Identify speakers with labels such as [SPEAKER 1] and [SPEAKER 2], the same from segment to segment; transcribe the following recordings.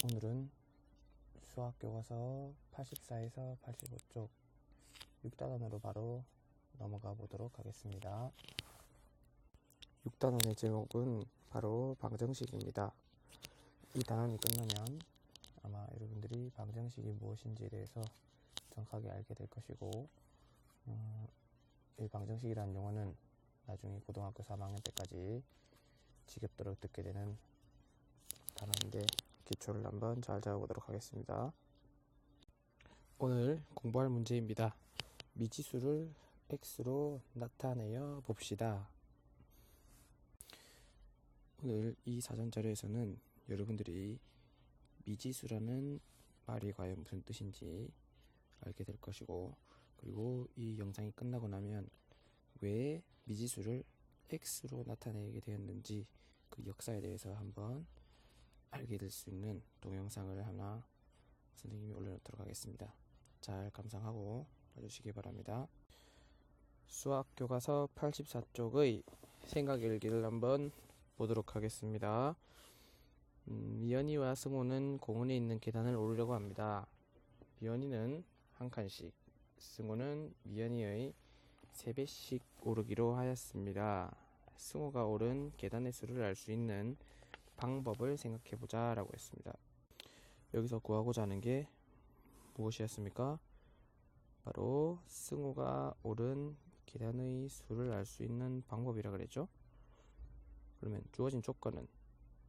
[SPEAKER 1] 오늘은 수학교과서 84에서 85쪽 6단원으로 바로 넘어가 보도록 하겠습니다. 6단원의 제목은 바로 방정식입니다. 이 단원이 끝나면 아마 여러분들이 방정식이 무엇인지에 대해서 정확하게 알게 될 것이고, 이 방정식이라는 용어는 나중에 고등학교 3학년 때까지 지겹도록 듣게 되는 단어인데, 기초를 한번 잘 잡아보도록 하겠습니다. 오늘 공부할 문제입니다. 미지수를 x로 나타내어 봅시다. 오늘 이 사전 자료에서는 여러분들이 미지수라는 말이 과연 무슨 뜻인지 알게 될 것이고, 그리고 이 영상이 끝나고 나면 왜 미지수를 x로 나타내게 되었는지 그 역사에 대해서 한번 알게 될 수 있는 동영상을 하나 선생님이 올려놓도록 하겠습니다. 잘 감상하고 봐주시기 바랍니다. 수학교과서 84쪽의 생각일기를 한번 보도록 하겠습니다. 미연이와 승우는 공원에 있는 계단을 오르려고 합니다. 미연이는 한 칸씩, 승우는 미연이의 3배씩 오르기로 하였습니다. 승우가 오른 계단의 수를 알 수 있는 방법을 생각해보자 라고 했습니다. 여기서 구하고자 하는 게 무엇이었습니까? 바로 승우가 오른 계단의 수를 알 수 있는 방법이라 그랬죠. 그러면 주어진 조건은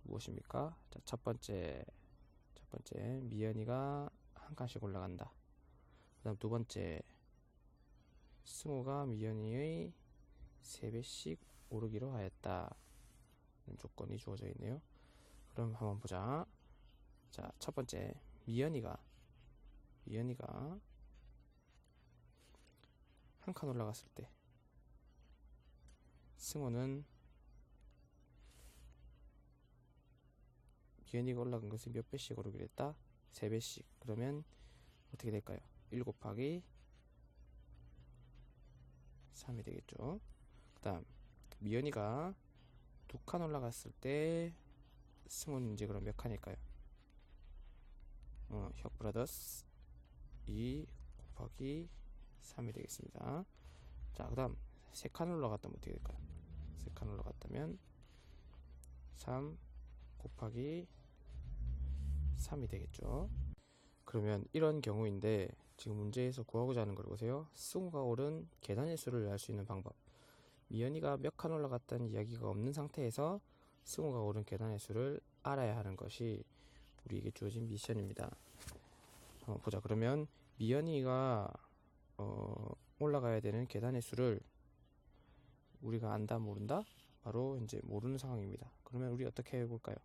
[SPEAKER 1] 무엇입니까? 자, 첫 번째 미연이가 한 칸씩 올라간다. 그 다음 두 번째, 승우가 미연이의 3배씩 오르기로 하였다. 조건이 주어져 있네요. 그럼 한번 보자. 자, 첫 번째, 미연이가 한 칸 올라갔을 때 승우는 미연이가 올라간 것을 몇 배씩 오르기로 했다? 3배씩. 그러면 어떻게 될까요? 1 곱하기 3이 되겠죠. 그 다음 미연이가 2칸 올라갔을 때 승우는 이제 그럼 몇 칸일까요? 혁 브라더스 2 곱하기 3이 되겠습니다. 자, 그 다음 3칸 올라갔다면 어떻게 될까요? 3칸 올라갔다면 3 곱하기 3이 되겠죠. 그러면 이런 경우인데, 지금 문제에서 구하고자 하는 걸 보세요. 승우가 오른 계단의 수를 알 수 있는 방법. 미연이가 몇 칸 올라갔다는 이야기가 없는 상태에서 승우가 오른 계단의 수를 알아야 하는 것이 우리에게 주어진 미션입니다. 한번 보자. 그러면 미연이가 올라가야 되는 계단의 수를 우리가 안다 모른다? 바로 이제 모르는 상황입니다. 그러면 우리 어떻게 해볼까요?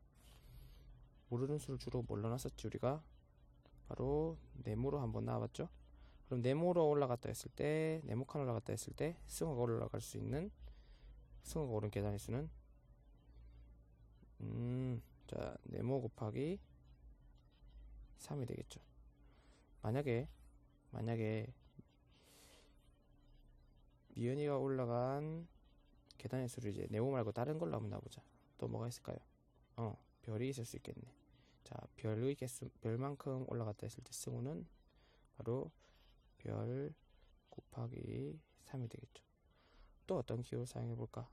[SPEAKER 1] 모르는 수를 주로 뭘로 놨었지? 우리가 바로 네모로 한번 나와봤죠. 그럼 네모로 올라갔다 했을 때, 네모칸 올라갔다 했을 때 승우가 올라갈 수 있는, 승우가 오른 계단의 수는 자, 네모 곱하기 3이 되겠죠. 만약에 미연이가 올라간 계단의 수를 이제 네모 말고 다른 걸로 한번 놔보자. 또 뭐가 있을까요? 별이 있을 수 있겠네. 자, 별의 개수, 별만큼 올라갔다 했을 때 승우는 바로 별 곱하기 3이 되겠죠. 또 어떤 기호를 사용해 볼까?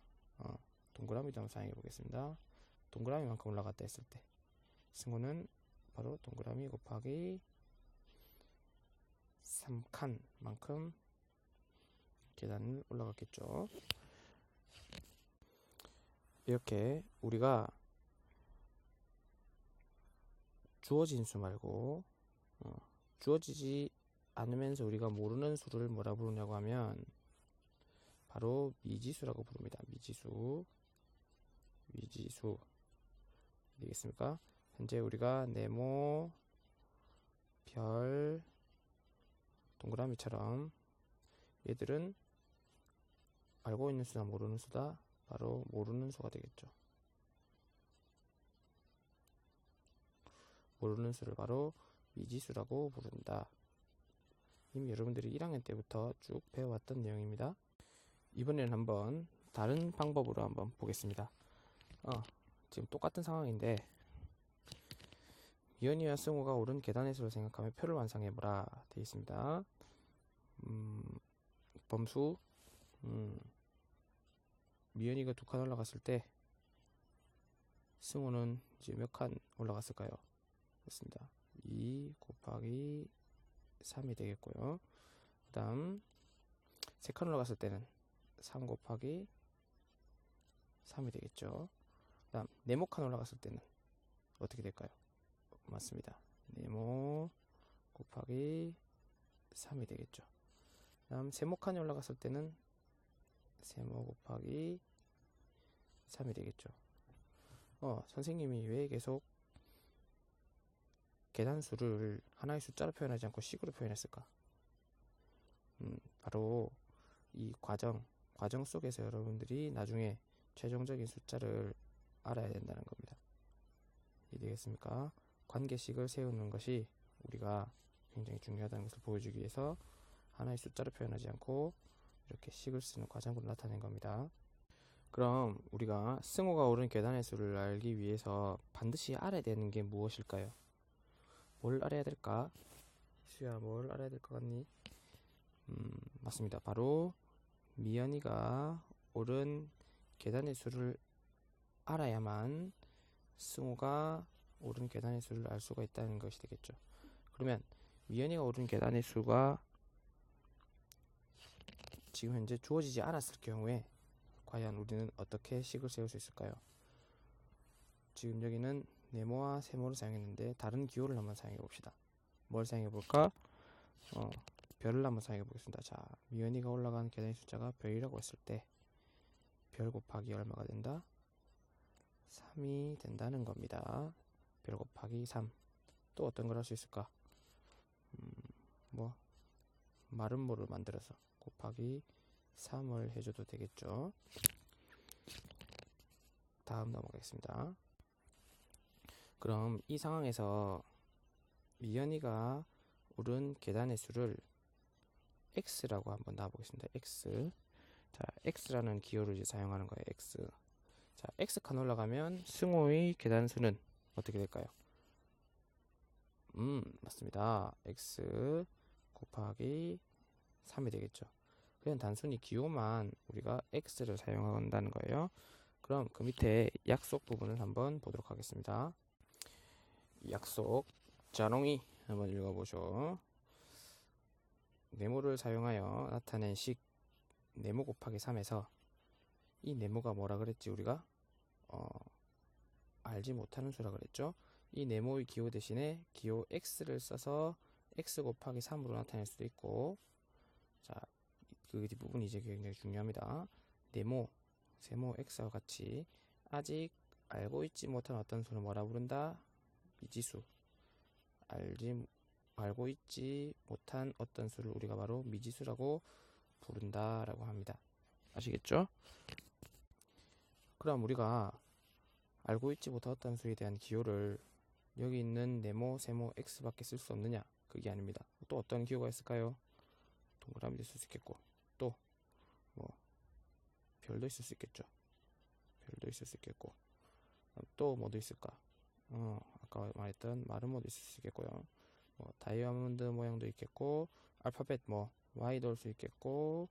[SPEAKER 1] 동그라미도 한번 사용해 보겠습니다. 동그라미만큼 올라갔다 했을 때 승우는 바로 동그라미 곱하기 3칸만큼 계단을 올라갔겠죠. 이렇게 우리가 주어진 수 말고 주어지지 않으면서 우리가 모르는 수를 뭐라 부르냐고 하면 바로 미지수라고 부릅니다. 미지수 되겠습니까? 현재 우리가 네모, 별, 동그라미처럼 얘들은 알고 있는 수나 모르는 수다? 바로 모르는 수가 되겠죠. 모르는 수를 바로 미지수라고 부른다. 이미 여러분들이 1학년 때부터 쭉 배워왔던 내용입니다. 이번에는 한번 다른 방법으로 한번 보겠습니다. 지금 똑같은 상황인데 미연이와 승우가 오른 계단의 수를 생각하며 표를 완성해보라 되어 있습니다. 범수 미연이가 2칸 올라갔을 때 승우는 이제 몇 칸 올라갔을까요? 그렇습니다. 2 곱하기 3이 되겠고요. 그 다음 3칸 올라갔을 때는 3 곱하기 3이 되겠죠. 그 다음 네모칸 올라갔을 때는 어떻게 될까요? 맞습니다. 네모 곱하기 3이 되겠죠. 그 다음 세모칸이 올라갔을 때는 세모 곱하기 3이 되겠죠. 선생님이 왜 계속 계단수를 하나의 숫자로 표현하지 않고 식으로 표현했을까? 바로 이 과정 속에서 여러분들이 나중에 최종적인 숫자를 알아야 된다는 겁니다. 이해되겠습니까? 관계식을 세우는 것이 우리가 굉장히 중요하다는 것을 보여주기 위해서 하나의 숫자로 표현하지 않고 이렇게 식을 쓰는 과정으로 나타낸 겁니다. 그럼 우리가 승우가 오른 계단의 수를 알기 위해서 반드시 알아야 되는 게 무엇일까요? 뭘 알아야 될까? 수야, 뭘 알아야 될 것 같니? 맞습니다. 바로 미연이가 오른 계단의 수를 알아야만 승우가 오른 계단의 수를 알 수가 있다는 것이 되겠죠. 그러면 미연이가 오른 계단의 수가 지금 현재 주어지지 않았을 경우에 과연 우리는 어떻게 식을 세울 수 있을까요? 지금 여기는 네모와 세모를 사용했는데 다른 기호를 한번 사용해 봅시다. 뭘 사용해 볼까? 별을 한번 사용해 보겠습니다. 자, 미연이가 올라간 계단의 숫자가 별이라고 했을 때 별 곱하기 얼마가 된다? 3이 된다는 겁니다. 별 곱하기 3. 또 어떤 걸 할 수 있을까? 마름모를 만들어서 곱하기 3을 해줘도 되겠죠. 다음 넘어가겠습니다. 그럼 이 상황에서 미연이가 오른 계단의 수를 x라고 한번 놔보겠습니다. x. 자, x라는 기호를 이제 사용하는 거예요. x. 자, x칸 올라가면 승우의 계단 수는 어떻게 될까요? 맞습니다. x 곱하기 3이 되겠죠. 그냥 단순히 기호만 우리가 x를 사용한다는 거예요. 그럼 그 밑에 약속 부분을 한번 보도록 하겠습니다. 약속 자롱이 한번 읽어보죠. 네모를 사용하여 나타낸 식 네모 곱하기 3에서 이 네모가 뭐라 그랬지? 우리가 알지 못하는 수라 그랬죠. 이 네모의 기호 대신에 기호 x를 써서 x 곱하기 3으로 나타낼 수도 있고, 자, 그 뒷부분이 이제 굉장히 중요합니다. 네모, 세모 x와 같이 아직 알고 있지 못한 어떤 수를 뭐라 부른다? 미지수. 알고 있지 못한 어떤 수를 우리가 바로 미지수라고 부른다라고 합니다. 아시겠죠? 그럼 우리가 알고 있지 못한 어떤 수에 대한 기호를 여기 있는 네모, 세모, x밖에 쓸 수 없느냐? 그게 아닙니다. 또 어떤 기호가 있을까요? 동그라미도 쓸 수 있겠고, 또 별도 있을 수 있겠죠. 별도 있을 수 있겠고, 또 뭐도 있을까? 아까 말했던 마름모도 있을 수 있겠고요. 다이아몬드 모양도 있겠고, 알파벳 Y도 올 수 있겠고,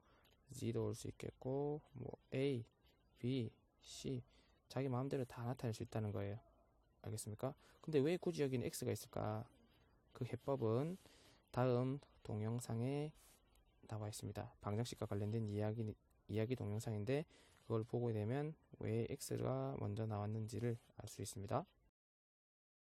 [SPEAKER 1] Z도 올 수 있겠고, A, B, C 자기 마음대로 다 나타낼 수 있다는 거예요. 알겠습니까? 근데 왜 굳이 여기는 X가 있을까? 그 해법은 다음 동영상에 나와 있습니다. 방정식과 관련된 이야기 동영상인데 그걸 보게 되면 왜 X가 먼저 나왔는지를 알 수 있습니다.